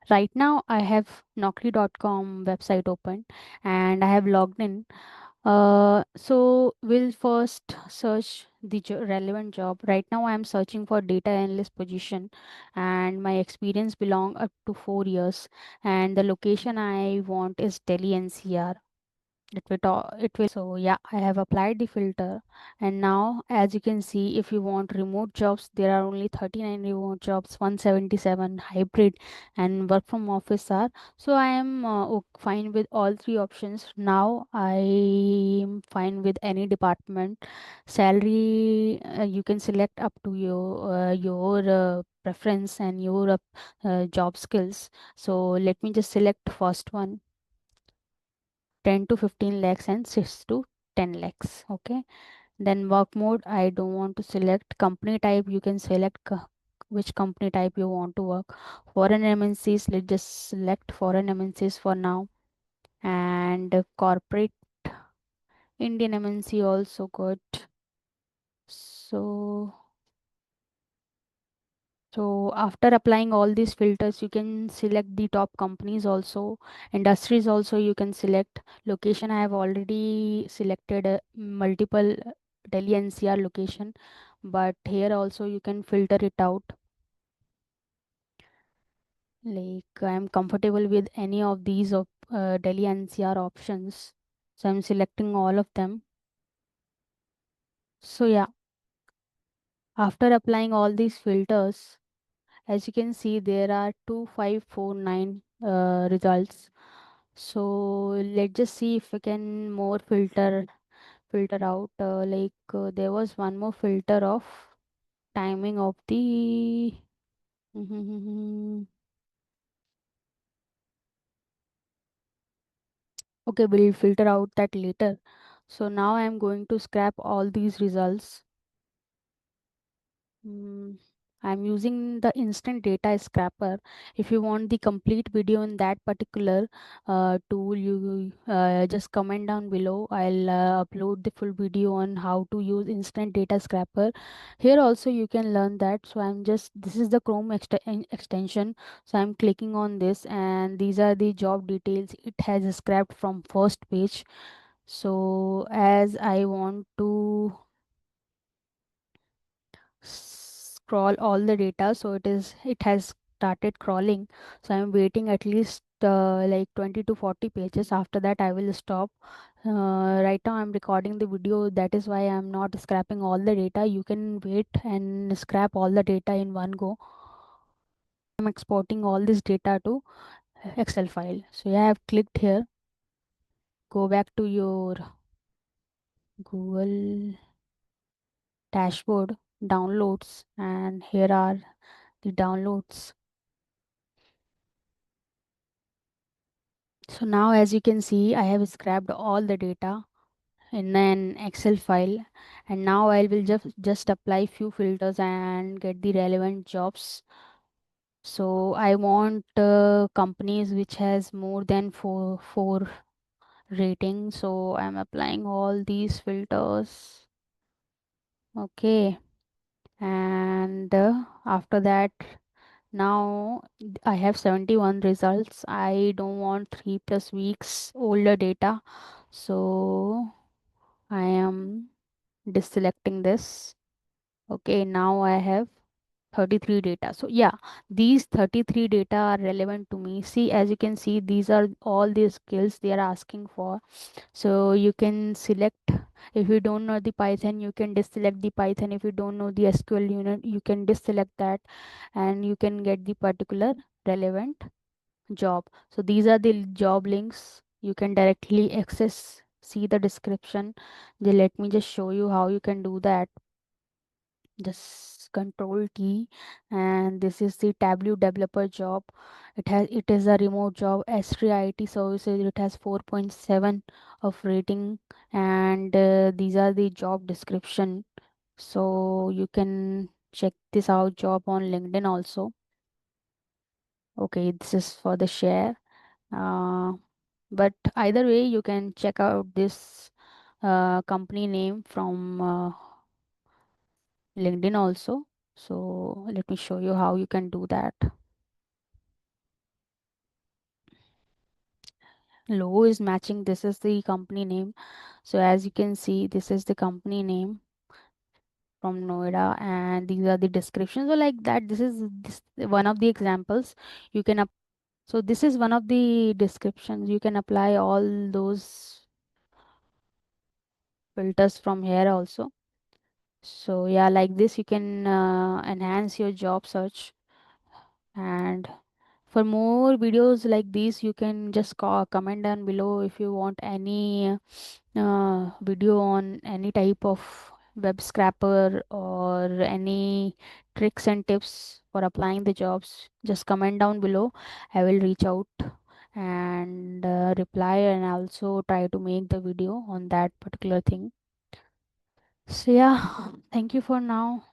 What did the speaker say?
Right now, I have Naukri.com website open and I have logged in. So we'll first search the relevant job. Right now, I am searching for data analyst position, and my experience belong up to 4 years. And the location I want is Delhi NCR. It will so yeah, I have applied the filter, and now as you can see, if you want remote jobs, there are only 39 remote jobs, 177 hybrid, and work from office are. So I am fine with all three options. Now I am fine with any department. Salary, you can select up to your preference and your job skills. So let me just select first one, 10 to 15 lakhs and 6 to 10 lakhs. Okay, then work mode, I don't want to select. Company type, you can select which company type you want to work. Foreign MNCs, let's just select foreign MNCs for now. And corporate, Indian MNC also good. So So after applying all these filters, you can select the top companies also, industries also you can select. Location, I have already selected multiple Delhi NCR location, but here also you can filter it out. Like I am comfortable with any of these of Delhi NCR options, so I'm selecting all of them. So yeah, after applying all these filters, as you can see, there are 2549 results. So let's just see if we can more filter out. There was one more filter of timing of the. Okay, we'll filter out that later. So now I'm going to scrap all these results. Mm, I'm using the instant data scrapper. If you want the complete video in that particular tool, you just comment down below. I'll upload the full video on how to use instant data scrapper. Here also you can learn that. So this is the Chrome extension. So I'm clicking on this, and these are the job details. It has scrapped from first page. So as I want to scroll all the data, so it has started crawling. So I'm waiting at least like 20 to 40 pages. After that I will stop. Right now I'm recording the video, that is why I'm not scrapping all the data. You can wait and scrap all the data in one go. I'm exporting all this data to Excel file. So yeah, I have clicked here. Go back to your Google dashboard, downloads, and here are the downloads. So now as you can see, I have scrapped all the data in an Excel file, and now I will just apply few filters and get the relevant jobs. So I want companies which has more than four rating. So I'm applying all these filters. Okay, and after that, now I have 71 results. I don't want 3 plus weeks older data. So I am deselecting this. Okay, now I have 33 data. So yeah, these 33 data are relevant to me. See, as you can see, these are all the skills they are asking for. So you can select. If you don't know the Python, you can deselect the Python. If you don't know the SQL unit, you can deselect that, and you can get the particular relevant job. So these are the job links. You can directly access, see the description. Let me just show you how you can do that. Just control T, and this is the Tableau developer job. It is a remote job. S3 IT services, it has 4.7 of rating, and these are the job description. So you can check this out job on LinkedIn also. Okay, this is for the share. uh, but either way, you can check out this company name from LinkedIn also. So let me show you how you can do that. Logo is matching. This is the company name. So as you can see, this is the company name from Noida, and these are the descriptions. So like that, this one of the examples you can up. So this is one of the descriptions. You can apply all those filters from here also. So yeah, like this you can enhance your job search. And for more videos like these, you can just comment down below if you want any video on any type of web scrapper or any tricks and tips for applying the jobs. Just comment down below. I will reach out and reply, and also try to make the video on that particular thing. So yeah, thank you for now.